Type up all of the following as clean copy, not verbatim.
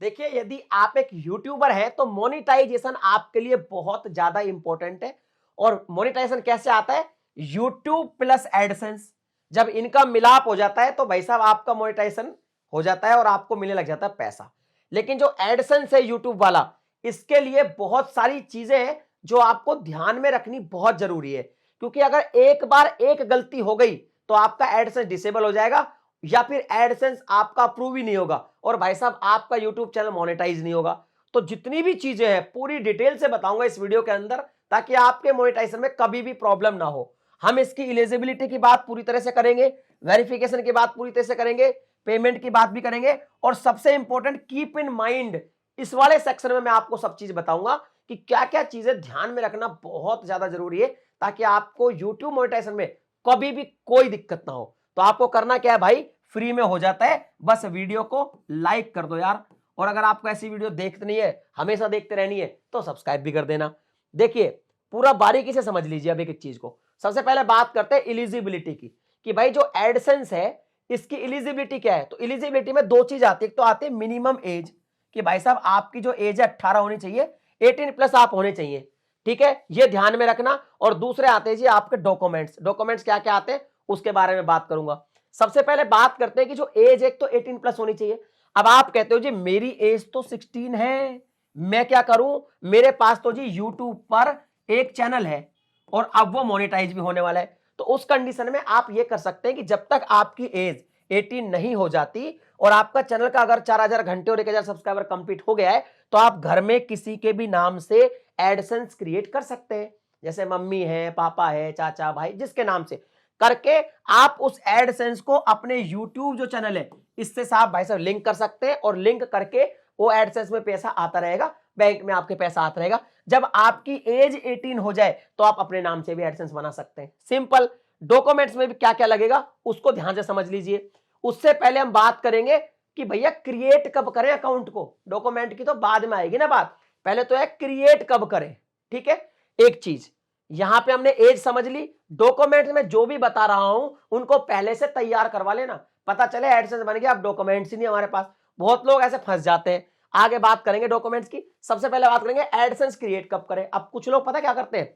देखिए, यदि आप एक यूट्यूबर हैं तो मोनेटाइजेशन आपके लिए बहुत ज्यादा इंपॉर्टेंट है। और मोनेटाइजेशन कैसे आता है? यूट्यूब प्लस एडसेंस, जब इनका मिलाप हो जाता है तो भाई साहब आपका मोनेटाइजेशन हो जाता है और आपको मिलने लग जाता है पैसा। लेकिन जो एडसेंस है यूट्यूब वाला, इसके लिए बहुत सारी चीजें हैं जो आपको ध्यान में रखनी बहुत जरूरी है। क्योंकि अगर एक बार एक गलती हो गई तो आपका एडसेंस डिसेबल हो जाएगा, या फिर एडसेंस आपका अप्रूव ही नहीं होगा और भाई साहब आपका यूट्यूब चैनल मोनेटाइज नहीं होगा। तो जितनी भी चीजें हैं पूरी डिटेल से बताऊंगा इस वीडियो के अंदर, ताकि आपके मोनेटाइजेशन में कभी भी प्रॉब्लम ना हो। हम इसकी एलिजिबिलिटी की बात पूरी तरह से करेंगे, वेरिफिकेशन की बात पूरी तरह से करेंगे, पेमेंट की बात भी करेंगे, और सबसे इंपॉर्टेंट कीप इन माइंड, इस वाले सेक्शन में मैं आपको सब चीज बताऊंगा कि क्या क्या चीजें ध्यान में रखना बहुत ज्यादा जरूरी है, ताकि आपको यूट्यूब मोनेटाइजेशन में कभी भी कोई दिक्कत ना हो। तो आपको करना क्या है भाई, फ्री में हो जाता है, बस वीडियो को लाइक कर दो यार। और अगर आपको ऐसी वीडियो देखनी है, हमेशा देखते रहनी है, तो सब्सक्राइब भी कर देना। देखिए, पूरा बारीकी से समझ लीजिए अब एक चीज को। सबसे पहले बात करते हैं एलिजिबिलिटी की, कि भाई जो एडसेंस है इसकी एलिजिबिलिटी क्या है। तो एलिजिबिलिटी में दो चीज आती है। एक तो आती है मिनिमम एज, कि भाई साहब आपकी जो एज है 18 होनी चाहिए, 18 प्लस आप होने चाहिए, ठीक है, ये ध्यान में रखना। और दूसरे आते हैं जी आपके डॉक्यूमेंट्स। डॉक्यूमेंट्स क्या क्या आते हैं उसके बारे में बात करूंगा। सबसे पहले बात करते हैं कि जो एज एक तो 18 प्लस होनी चाहिए। अब आप कहते हो जी मेरी एज तो 16 है, मैं क्या करूं, मेरे पास तो जी यूट्यूब पर एक चैनल है और अब वो मोनेटाइज भी होने वाला है। तो उस कंडीशन में आप ये कर सकते हैं कि जब तक आपकी एज 18 नहीं हो जाती और आपका चैनल का अगर 4000 घंटे और 1000 सब्सक्राइबर कंप्लीट हो गया है, तो आप घर में किसी के भी नाम से एडसेंस क्रिएट कर सकते हैं। जैसे मम्मी है, पापा है, चाचा, भाई, जिसके नाम से करके आप उस एडसेंस को अपने यूट्यूब जो चैनल है इससे साहब भाई साहब लिंक कर सकते हैं, और लिंक करके वो एडसेंस में पैसा आता रहेगा, बैंक में आपके पैसा आता रहेगा। जब आपकी एज 18 हो जाए तो आप अपने नाम से भी एडसेंस बना सकते हैं, सिंपल। डॉक्यूमेंट्स में भी क्या क्या लगेगा उसको ध्यान से समझ लीजिए। उससे पहले हम बात करेंगे कि भैया क्रिएट कब करें अकाउंट को। डॉक्यूमेंट की तो बाद में आएगी ना बात, पहले तो है क्रिएट कब करें, ठीक है। एक चीज यहां पे हमने एज समझ ली, डॉक्यूमेंट में जो भी बता रहा हूं उनको पहले से तैयार करवा लेना। पता चले एडसेंस बन गया, अब डॉक्यूमेंट्स ही नहीं हमारे पास, बहुत लोग ऐसे फंस जाते हैं। आगे बात करेंगे डॉक्यूमेंट्स की। सबसे पहले बात करेंगे एडसेंस क्रिएट कब करें। अब कुछ लोग पता क्या करते हैं,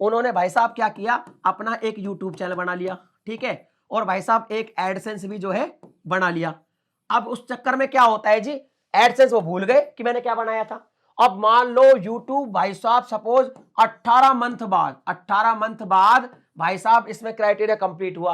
उन्होंने भाई साहब क्या किया, अपना एक यूट्यूब चैनल बना लिया, ठीक है, और भाई साहब एक एडसेंस भी जो है बना लिया। अब उस चक्कर में क्या होता है जी, एडसेंस वो भूल गए कि मैंने क्या बनाया था। अब मान लो यूट्यूब भाई साहब सपोज 18 मंथ बाद भाई साहब इसमें क्राइटेरिया कंप्लीट हुआ।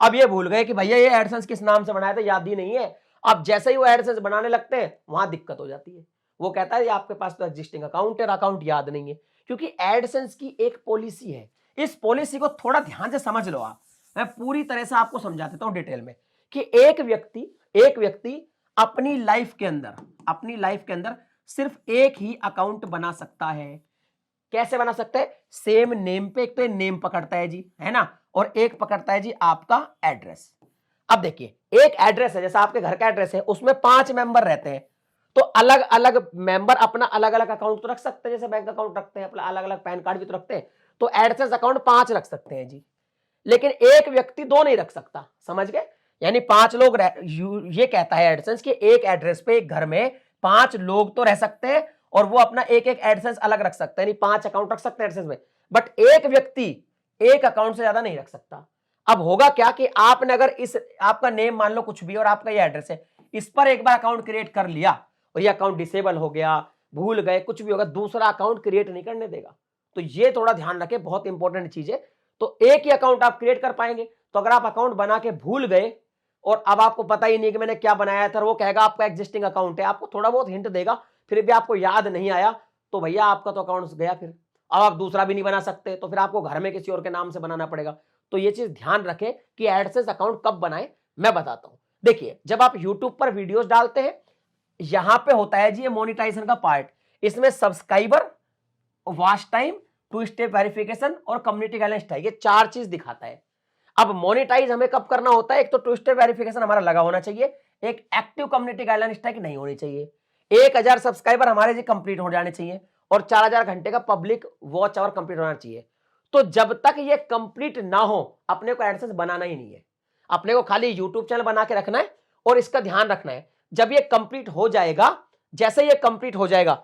अब ये भूल गए कि भैया ये एडसेंस किस नाम से बनाया था, याद ही नहीं है। अब जैसे ही वो एडसेंस बनाने लगते हैं वहां दिक्कत हो जाती है। वो कहता है आपके पास तो एग्जिस्टिंग अकाउंट है, अकाउंट याद नहीं है। क्योंकि एडसेंस की एक पॉलिसी है, इस पॉलिसी को थोड़ा ध्यान से समझ लो आप। मैं पूरी तरह से आपको समझा देता हूं डिटेल में, कि एक व्यक्ति अपनी लाइफ के अंदर सिर्फ एक ही अकाउंट बना सकता है। कैसे बना सकता है, सेम नेम पे। एक तो नेम पकड़ता है जी, है ना, और एक पकड़ता है जी आपका एड्रेस। अब देखिए एक एड्रेस है, जैसा आपके घर का एड्रेस है, उसमें 5 मेंबर रहते हैं, तो अलग अलग मेंबर अपना अलग अलग अकाउंट तो रख सकते हैं। जैसे बैंक अकाउंट रखते हैं, अपना अलग अलग पैन कार्ड भी तो रखते हैं, तो एडसेंस अकाउंट 5 रख सकते हैं जी। लेकिन एक व्यक्ति 2 नहीं रख सकता, समझ गए। यानी 5 लोग ये कहता है एडसेंस कि एक एड्रेस पे एक घर में 5 लोग तो रह सकते हैं, और वो अपना एक एक एडसेंस अलग रख सकते हैं, यानी 5 अकाउंट रख सकते हैं एडसेंस में। बट एक व्यक्ति एक अकाउंट से ज्यादा नहीं रख सकता। अब होगा क्या कि आपने अगर इस आपका नेम मान लो कुछ भी और आपका ये एड्रेस है, इस पर एक बार अकाउंट क्रिएट कर लिया और ये अकाउंट डिसेबल हो गया, भूल गए, कुछ भी होगा, दूसरा अकाउंट क्रिएट नहीं करने देगा। तो ये थोड़ा ध्यान रखें, बहुत इंपॉर्टेंट चीज है। तो एक ही अकाउंट आप क्रिएट कर पाएंगे। तो अगर आप अकाउंट बना के भूल गए और अब आपको पता ही नहीं कि मैंने क्या बनाया था, वो कहेगा आपका एग्जिस्टिंग अकाउंट है, आपको थोड़ा बहुत हिंट देगा, फिर भी आपको याद नहीं आया, तो भैया आपका तो अकाउंट गया। फिर अब आप दूसरा भी नहीं बना सकते, तो फिर आपको घर में किसी और के नाम से बनाना पड़ेगा। तो ये चीज ध्यान रखें कि एडसेंस अकाउंट कब बनाए, मैं बताता हूं। देखिए, जब आप यूट्यूब पर वीडियोस डालते हैं, यहां पे होता है जी ये मोनेटाइजेशन का पार्ट। इसमें subscriber, watch time, 2 step verification और कम्युनिटी गाइडलाइंस है, ये 4 चीज दिखाता है। अब मोनेटाइज हमें कब करना होता है, एक तो 2 स्टेप वेरिफिकेशन हमारा लगा होना चाहिए, एक एक्टिव कम्युनिटी गाइडलाइन स्ट्राइक नहीं होनी चाहिए, 1000 सब्सक्राइबर हमारे जी कंप्लीट हो जाने चाहिए, और 4000 घंटे का पब्लिक वॉच आवर कंप्लीट होना चाहिए। तो जब तक ये कंप्लीट ना हो अपने को एडसेंस बनाना ही नहीं है। अपने को खाली यूट्यूब चैनल बना के रखना है और इसका ध्यान रखना है, जब ये कंप्लीट हो जाएगा जैसे ये कंप्लीट हो जाएगा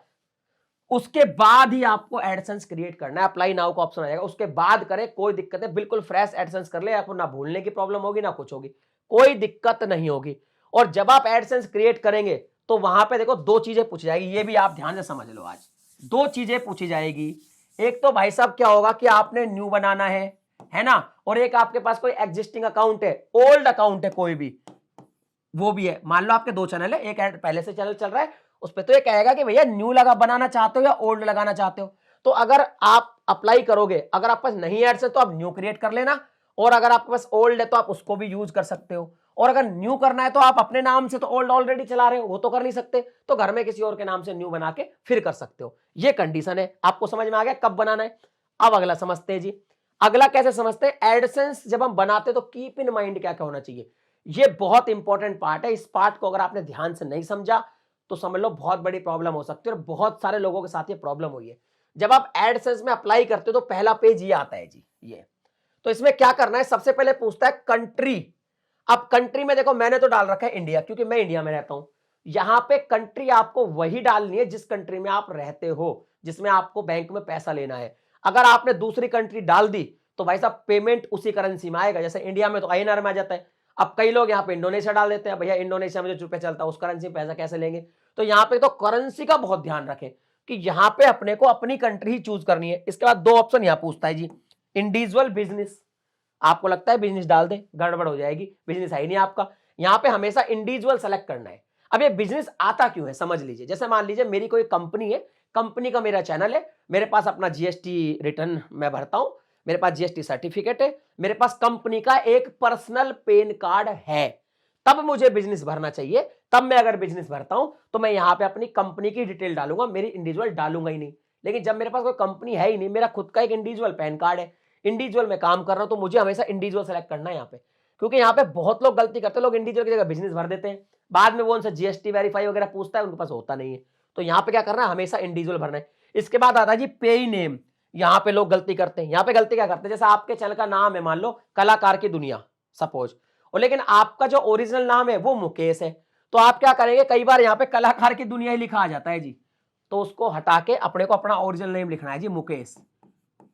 उसके बाद ही आपको एडसेंस क्रिएट करना है। अप्लाई नाउ का ऑप्शन आ जाएगा, उसके बाद करें, कोई दिक्कत है, बिल्कुल फ्रेश एडसेंस कर ले, आपको ना भूलने की प्रॉब्लम होगी ना कुछ होगी, कोई दिक्कत नहीं होगी। और जब आप एडसेंस क्रिएट करेंगे तो वहां पे देखो दो चीजें पूछी जाएगी, ये भी आप ध्यान से समझ लो। आज दो चीजें पूछी जाएगी, एक तो भाई साहब क्या होगा कि आपने न्यू बनाना है ना, और एक आपके पास कोई एग्जिस्टिंग अकाउंट है, ओल्ड अकाउंट है कोई भी, वो भी है। मान लो आपके दो चैनल है, एक ऐड पहले से चैनल चल रहा है, उस पर तो ये कहेगा कि भैया न्यू लगा बनाना चाहते हो या ओल्ड लगाना चाहते हो। तो अगर आप अप्लाई करोगे, अगर आपके पास नहीं एड्स है तो आप न्यू क्रिएट कर लेना, और अगर आपके पास ओल्ड है तो आप उसको भी यूज कर सकते हो। और अगर न्यू करना है तो आप अपने नाम से तो ओल्ड ऑलरेडी चला रहे हो, वो तो कर नहीं सकते, तो घर में किसी और के नाम से न्यू बना के फिर कर सकते हो। ये कंडीशन है। आपको समझ में आ गया कब बनाना है? अब अगला समझते हैं जी। अगला कैसे समझते हैं? एडसेंस जब हम बनाते हैं तो कीप इन माइंड क्या क्या होना चाहिए। ये बहुत इंपॉर्टेंट पार्ट है। इस पार्ट को अगर आपने ध्यान से नहीं समझा तो समझ लो बहुत बड़ी प्रॉब्लम हो सकती है, और बहुत सारे लोगों के साथ ये प्रॉब्लम हुई है। जब आप एडसेंस में अप्लाई करते हो तो पहला पेज ये आता है जी, ये। तो इसमें क्या करना है, सबसे पहले पूछता है कंट्री। अब कंट्री में देखो मैंने तो डाल रखा है इंडिया, क्योंकि मैं इंडिया में रहता हूं। यहां पे कंट्री आपको वही डालनी है जिस कंट्री में आप रहते हो, जिसमें आपको बैंक में पैसा लेना है। अगर आपने दूसरी कंट्री डाल दी तो भाई साहब पेमेंट उसी करेंसी में आएगा। जैसे इंडिया में तो INR में आ जाता है, अब कई लोग यहाँ पे इंडोनेशिया डाल देते हैं, भैया इंडोनेशिया में जो रुपए चलता है उस करेंसी में पैसा कैसे लेंगे। तो यहाँ पे तो करेंसी का बहुत ध्यान रखें कि यहाँ पे अपने को अपनी कंट्री ही चूज करनी है। इसके बाद दो ऑप्शन यहाँ पूछता है जी, इंडिविजुअल बिजनेस। आपको लगता है बिजनेस डाल दे, गड़बड़ हो जाएगी, बिजनेस है ही नहीं आपका। यहाँ पे हमेशा इंडिविजुअल सेलेक्ट करना है। अब ये बिजनेस आता क्यों है समझ लीजिए। जैसे मान लीजिए मेरी कोई कंपनी है, कंपनी का मेरा चैनल है, मेरे पास अपना GST रिटर्न मैं भरता हूं, मेरे पास GST सर्टिफिकेट है, मेरे पास कंपनी का एक पर्सनल पैन कार्ड है, तब मुझे बिजनेस भरना चाहिए। तब मैं अगर बिजनेस भरता हूं तो मैं यहां पे अपनी कंपनी की डिटेल डालूंगा, मेरी इंडिविजुअल डालूंगा ही नहीं। लेकिन जब मेरे पास कोई कंपनी है ही नहीं, मेरा खुद का एक इंडिविजुअल पैन कार्ड है, इंडिविजुअल में काम कर रहा हूं, तो मुझे हमेशा इंडिविजुअल सेलेक्ट करना है यहाँ पे। क्योंकि यहाँ पे बहुत लोग गलती करते हैं, लोग इंडिविजुअल की जगह बिजनेस भर देते हैं, बाद में वो उनसे GST वेरीफाई वगैरह पूछता है, उनके पास होता नहीं है। तो यहाँ पे क्या करना है, हमेशा इंडिविजुअल भरना है। इसके बाद आता है जी पेई नेम। यहाँ पे लोग गलती करते हैं। यहाँ पे गलती क्या करते हैं, जैसे आपके चैनल का नाम है मान लो कलाकार की दुनिया सपोज, और लेकिन आपका जो ओरिजिनल नाम है वो मुकेश है, तो आप क्या करेंगे, कई बार यहाँ पे कलाकार की दुनिया ही लिखा आ जाता है जी, तो उसको हटा के अपने को अपना ओरिजिनल नेम लिखना है जी, मुकेश।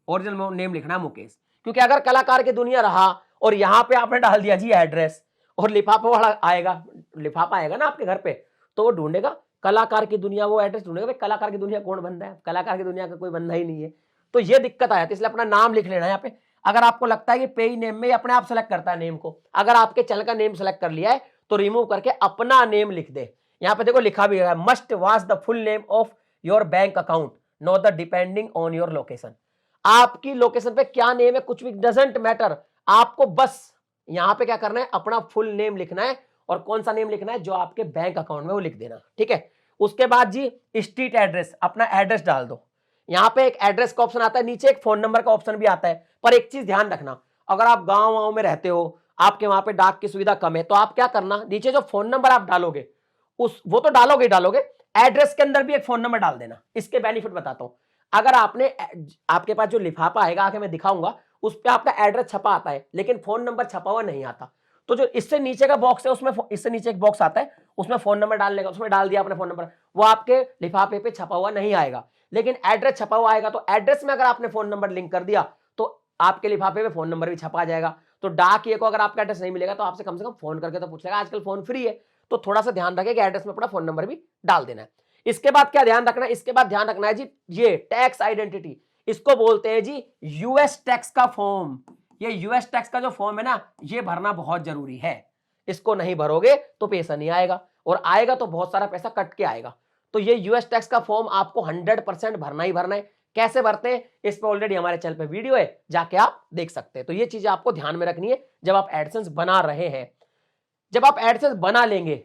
ओरिजिनल नेम लिखना है मुकेश। क्योंकि अगर कलाकार की दुनिया रहा और यहाँ पे आपने डाल दिया जी एड्रेस, और लिफाफा वाला आएगा, लिफाफा आएगा ना आपके घर पे, तो वो ढूंढेगा कलाकार की दुनिया, वो एड्रेस ढूंढेगा, भाई कलाकार की दुनिया कौन बंदा है, कलाकार की दुनिया का कोई बंदा ही नहीं है। तो ये दिक्कत आ जाती है, इसलिए अपना नाम लिख लेना है यहाँ पे। अगर आपको लगता है कि पेई नेम में अपने आप सेलेक्ट करता है नेम को, अगर आपके चैनल का नेम सेलेक्ट कर लिया है तो रिमूव करके अपना नेम लिख दे। यहाँ पे देखो लिखा भी है, must watch the full name of your bank account, not the depending on your location. आपकी लोकेशन पे क्या नेम है कुछ भी डजंट मैटर, आपको बस यहां पे क्या करना है, अपना फुल नेम लिखना है, और कौन सा नेम लिखना है, जो आपके बैंक अकाउंट में वो लिख देना, ठीक है। उसके बाद जी स्ट्रीट एड्रेस, अपना एड्रेस डाल दो। यहां पे एक एड्रेस का ऑप्शन आता है, नीचे एक फोन नंबर का ऑप्शन भी आता है। पर एक चीज ध्यान रखना, अगर आप गांव में रहते हो, आपके वहां पे डाक की सुविधा कम है, तो आप क्या करना, नीचे जो फोन नंबर आप डालोगे वो तो डालोगे ही डालोगे, एड्रेस के अंदर भी एक फोन नंबर डाल देना। इसके बेनिफिट बताता हूं। अगर आपने, आपके पास जो लिफाफा आएगा आके मैं दिखाऊंगा, उस पर आपका एड्रेस छपा आता है लेकिन फोन नंबर छपा हुआ नहीं आता, तो जो इससे नीचे का बॉक्स है उसमें, इससे नीचे एक बॉक्स आता है, उसमें फोन नंबर डालने का, उसमें डाल दिया अपने फोन नंबर, वो आपके लिफाफे पे छपा हुआ नहीं आएगा, लेकिन एड्रेस छपा हुआ आएगा। तो एड्रेस में अगर आपने फोन नंबर लिंक कर दिया तो आपके लिफाफे में फोन नंबर भी छपा जाएगा। तो डाकिए को अगर आपका एड्रेस नहीं मिलेगा तो आपसे कम से कम फोन करके तो पूछेगा, आजकल फोन फ्री है, तो थोड़ा सा ध्यान रखें कि एड्रेस में अपना फोन नंबर भी डाल देना है। इसके बाद क्या ध्यान रखना है, इसके बाद ध्यान रखना है जी, ये टैक्स आइडेंटिटी, इसको बोलते हैं जी यूएस टैक्स का फॉर्म। ये यूएस टैक्स का जो फॉर्म है ना, ये भरना बहुत जरूरी है। इसको नहीं भरोगे तो पैसा नहीं आएगा, और आएगा तो बहुत सारा पैसा कट के आएगा। तो ये यूएस टैक्स का फॉर्म आपको 100% भरना ही भरना है। कैसे भरते हैं, इस पे ऑलरेडी हमारे चैनल पे वीडियो है, जाके आप देख सकते हैं। तो ये चीजें आपको ध्यान में रखनी है जब आप एडसेंस बना रहे हैं। जब आप एडसेंस बना लेंगे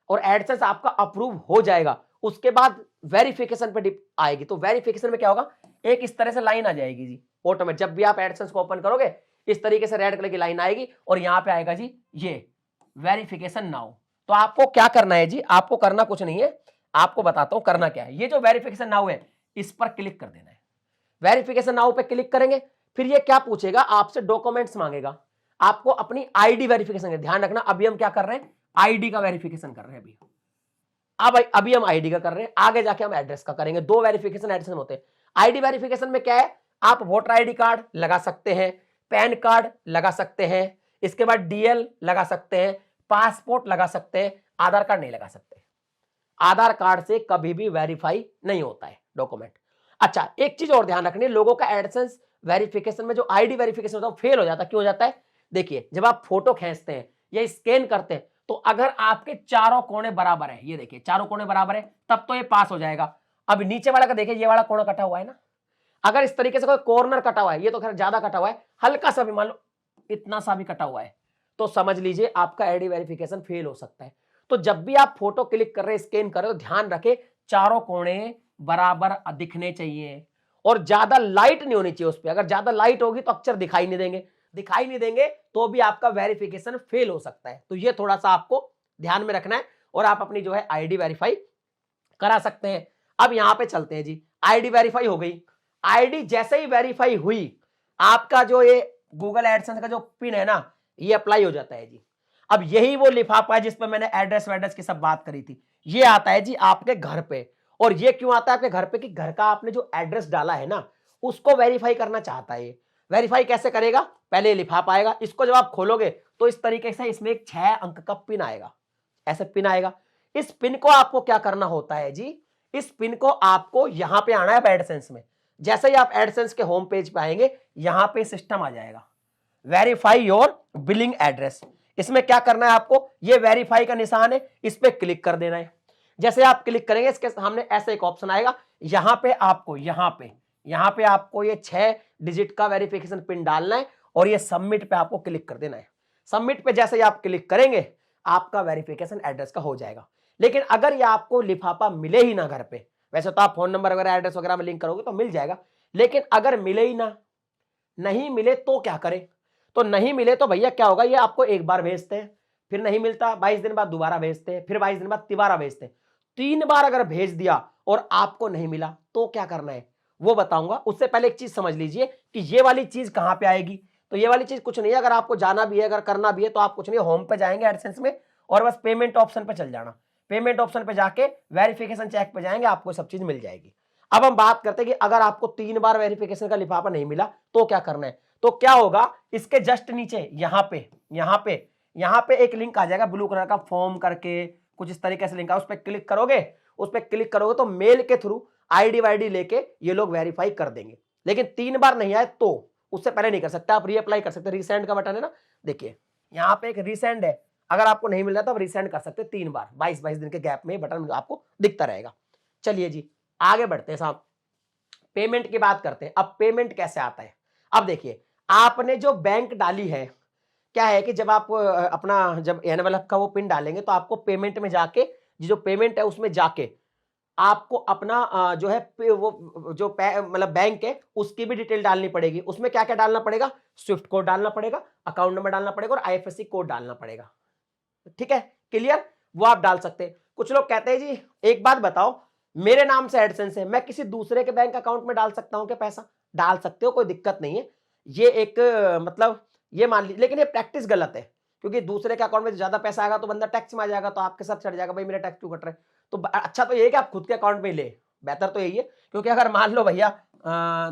और एडसेंस आपका अप्रूव हो जाएगा, उसके बाद वेरिफिकेशन पे आएगी। तो वेरिफिकेशन में क्या होगा, एक इस तरह से लाइन आ जाएगी जी ऑटोमेटिक। जब भी आप एडसेंस को ओपन करोगे इस तरीके से रेड कलर की लाइन आएगी, और यहां पे आएगा जी ये वेरिफिकेशन नाउ। तो आपको क्या करना है जी, आपको करना कुछ नहीं है, आपको बताता हूं करना क्या है। ये जो वेरिफिकेशन नाउ है इस पर क्लिक कर देना है। वेरिफिकेशन नाउ पे क्लिक करेंगे, फिर ये क्या पूछेगा, आपसे डॉक्यूमेंट्स मांगेगा, आपको अपनी आईडी वेरिफिकेशन। ध्यान रखना अभी हम क्या कर रहे हैं, आईडी का वेरिफिकेशन कर रहे हैं। अभी अब अभी हम आईडी का कर रहे हैं, आगे जाके हम एड्रेस का करेंगे। दो वेरिफिकेशन एड्रेस होते हैं। आईडी वेरिफिकेशन में क्या है, आप वोटर आईडी कार्ड लगा सकते हैं, पैन कार्ड लगा सकते हैं, इसके बाद डीएल लगा सकते हैं, पासपोर्ट लगा सकते हैं, आधार कार्ड नहीं लगा सकते। आधार कार्ड से कभी भी वेरीफाई नहीं होता है डॉक्यूमेंट। अच्छा, एक चीज और ध्यान रखनी, लोगों का एडसेंस वेरिफिकेशन में जो आईडी वेरिफिकेशन होता है वो फेल हो जाता है। क्यों हो जाता है? देखिए, जब आप फोटो खींचते हैं या स्कैन करते हैं तो अगर आपके चारों कोने बराबर है, ये देखिए चारों कोने बराबर है, तब तो ये पास हो जाएगा। अब नीचे वाला का देखिए, ये वाला कोना कटा हुआ है ना, अगर इस तरीके से कोई कॉर्नर कटा हुआ है, ये तो खैर ज्यादा कटा हुआ है, हल्का सा भी मान लो इतना सा भी कटा हुआ है, तो समझ लीजिए आपका आईडी वेरिफिकेशन फेल हो सकता है। तो जब भी आप फोटो क्लिक कर रहे हैं, स्कैन कर रहे हो, ध्यान रखें चारों कोने बराबर दिखने चाहिए और ज्यादा लाइट नहीं होनी चाहिए उस पर। अगर ज्यादा लाइट होगी तो अक्षर दिखाई नहीं देंगे तो भी आपका वेरिफिकेशन फेल हो सकता है। तो ये थोड़ा सा आपको ध्यान में रखना है और आप अपनी जो है आईडी वेरीफाई करा सकते हैं। अब यहां पे चलते हैं जी, आईडी वेरीफाई हो गई। आईडी जैसे ही वेरीफाई हुई, आपका जो ये गूगल एडसेंस का जो पिन है ना, ये अप्लाई हो जाता है जी। अब यही वो लिफाफा है जिस पर मैंने एड्रेस वेड्रेस की सब बात करी थी, ये आता है जी आपके घर पे। और ये क्यों आता है आपके घर पे? कि घर का आपने जो एड्रेस डाला है ना, उसको वेरीफाई करना चाहता है। ये वेरीफाई कैसे करेगा? पहले लिफाफा आएगा, इसको जब आप खोलोगे तो इस तरीके से इसमें एक 6 अंक का पिन आएगा, ऐसे पिन आएगा। इस पिन को आपको क्या करना होता है जी, इस पिन को आपको यहां पे आना है एडसेंस में। जैसे ही आप एडसेंस के होम पेज पे आएंगे, यहां पे सिस्टम आ जाएगा वेरीफाई योर बिलिंग एड्रेस। इसमें क्या करना है आपको, ये वेरीफाई का निशान है, इस पे क्लिक कर देना है। जैसे आप क्लिक करेंगे, इसके सामने ऐसा एक ऑप्शन आएगा, यहां पे आपको ये 6 डिजिट का वेरिफिकेशन पिन डालना है और ये सबमिट पे आपको क्लिक कर देना है। सबमिट पे जैसे ही आप क्लिक करेंगे, आपका वेरिफिकेशन एड्रेस का हो जाएगा। लेकिन अगर ये आपको लिफाफा मिले ही ना घर पे, वैसे तो आप फोन नंबर वगैरह एड्रेस वगैरह में लिंक करोगे तो मिल जाएगा, लेकिन अगर मिले ही ना, नहीं मिले तो क्या करें? तो नहीं मिले तो भैया क्या होगा, ये आपको एक बार भेजते हैं, फिर नहीं मिलता, 22 दिन बाद दोबारा भेजते हैं, फिर 22 दिन बाद तिबारा भेजते हैं। 3 बार अगर भेज दिया और आपको नहीं मिला तो क्या करना है वो बताऊंगा। उससे पहले एक चीज समझ लीजिए कि ये वाली चीज कहां पे आएगी। तो ये वाली चीज कुछ नहीं है, अगर आपको जाना भी है, अगर करना भी है, तो आप कुछ नहीं, होम पे जाएंगे एडसेंस में और बस पेमेंट ऑप्शन पे चल जाना। पेमेंट ऑप्शन पे जाके वेरिफिकेशन चेक पे जाएंगे, आपको सब चीज मिल जाएगी। अब हम बात करते हैं कि अगर आपको 3 बार वेरिफिकेशन का लिफाफा नहीं मिला तो क्या करना है। तो क्या होगा, इसके जस्ट नीचे यहां पे एक लिंक आ जाएगा ब्लू कलर का, फॉर्म करके कुछ इस तरीके से लिंक है, उस पर क्लिक करोगे तो मेल के थ्रू आईडी वाईडी लेके ये लोग वेरीफाई कर देंगे। लेकिन 3 बार नहीं आए तो उससे पहले नहीं कर सकते, आप रीअप्लाई कर सकते। रीसेंड का बटन है ना, देखिए यहां पे एक रीसेंड है, अगर आपको नहीं मिल रहा तो आप रीसेंड कर सकते 3 बार, 22 दिन के गैप में बटन आपको दिखता रहेगा। चलिए जी आगे बढ़ते हैं साहब, पेमेंट की बात करते हैं। अब पेमेंट कैसे आता है? अब देखिए, आपने जो बैंक डाली है, क्या है कि जब आप अपना जब एनवेलप का वो पिन डालेंगे तो आपको पेमेंट में जाके, जो पेमेंट है उसमें जाके आपको अपना जो है वो जो मतलब बैंक है उसकी भी डिटेल डालनी पड़ेगी। उसमें क्या क्या डालना पड़ेगा, स्विफ्ट कोड डालना पड़ेगा, अकाउंट नंबर डालना पड़ेगा और आईएफएससी कोड डालना पड़ेगा। ठीक है, क्लियर? वो आप डाल सकते हैं। कुछ लोग कहते हैं जी एक बात बताओ, मेरे नाम से एडसेंस है, मैं किसी दूसरे के बैंक अकाउंट में डाल सकता हूं क्या पैसा? डाल सकते हो, कोई दिक्कत नहीं है। ये एक मतलब ये मान लीजिए, लेकिन ये प्रैक्टिस गलत है, क्योंकि दूसरे के अकाउंट में ज्यादा पैसा आएगा तो बंदा टैक्स में आ जाएगा, तो आपके साथ चढ़ जाएगा, भाई मेरा टैक्स क्यों कट रहा है। तो अच्छा तो ये है कि आप खुद के अकाउंट में ले, बेहतर तो यही है। क्योंकि अगर मान लो भैया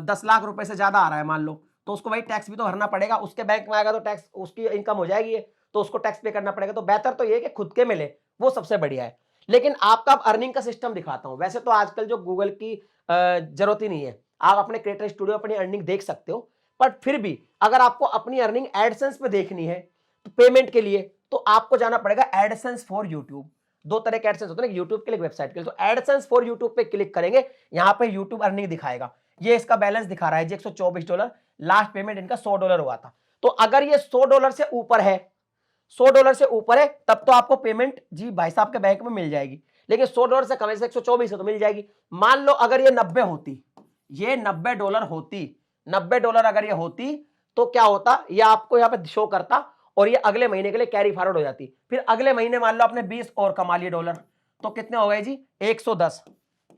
10 लाख रुपए से ज्यादा आ रहा है मान लो, तो उसको भाई टैक्स भी तो भरना पड़ेगा, उसके बैंक में आएगा तो टैक्स, उसकी इनकम हो जाएगी तो उसको टैक्स पे करना पड़ेगा। तो बेहतर तो ये कि खुद के मिले, वो सबसे बढ़िया है। लेकिन आपका अर्निंग का सिस्टम दिखाता हूं। वैसे तो आजकल जो गूगल की जरूरत ही नहीं है, आप अपने क्रिएटर स्टूडियो अपनी अर्निंग देख सकते हो, बट फिर भी अगर आपको अपनी अर्निंग एडसेंस पे देखनी है तो पेमेंट के लिए, तो आपको जाना पड़ेगा एडसेंस फॉर यूट्यूब। 2 तरह के एडसेंस होते हैं, यूट्यूब के लिए, वेबसाइट के लिए। तो एडसेंस फॉर यूट्यूब पे क्लिक करेंगे, यहां पे यूट्यूब अर्निंग दिखाएगा। ये इसका बैलेंस दिखा रहा है जी $124, लास्ट पेमेंट इनका $100 हुआ था। तो अगर ये $100 से ऊपर है, $100 से ऊपर है, तब तो आपको पेमेंट जी भाई साहब के बैंक में मिल जाएगी। लेकिन $100 से कम है, 124 है तो मिल जाएगी। मान लो अगर ये 90 होती, ये $90 होती, $90 अगर ये होती तो क्या होता, ये आपको यहाँ पे शो करता और ये अगले महीने के लिए कैरी फॉरवर्ड हो जाती। फिर अगले महीने मान लो आपने 20 और कमा लिए डॉलर, तो कितने हो गए जी 110।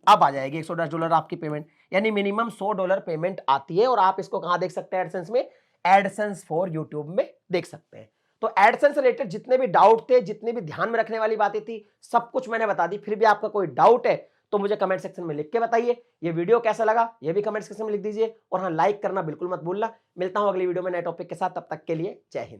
अब आ जाएगी $110 आपकी पेमेंट, यानी मिनिमम $100 पेमेंट आती है। और आप इसको कहां देख सकते हैं एडसेंस में, एडसेंस फॉर यूट्यूब में देख सकते हैं। तो एडसेंस से रिलेटेड जितने भी डाउट थे, जितनी भी ध्यान में रखने वाली बातें थी, सब कुछ मैंने बता दी। फिर भी आपका कोई डाउट है तो मुझे कमेंट सेक्शन में लिख के बताइए। ये वीडियो कैसा लगा ये भी कमेंट सेक्शन में लिख दीजिए, और हाँ, लाइक करना बिल्कुल मत भूलना। मिलता हूं अगली वीडियो में नए टॉपिक के साथ, तब तक के लिए जय हिंद।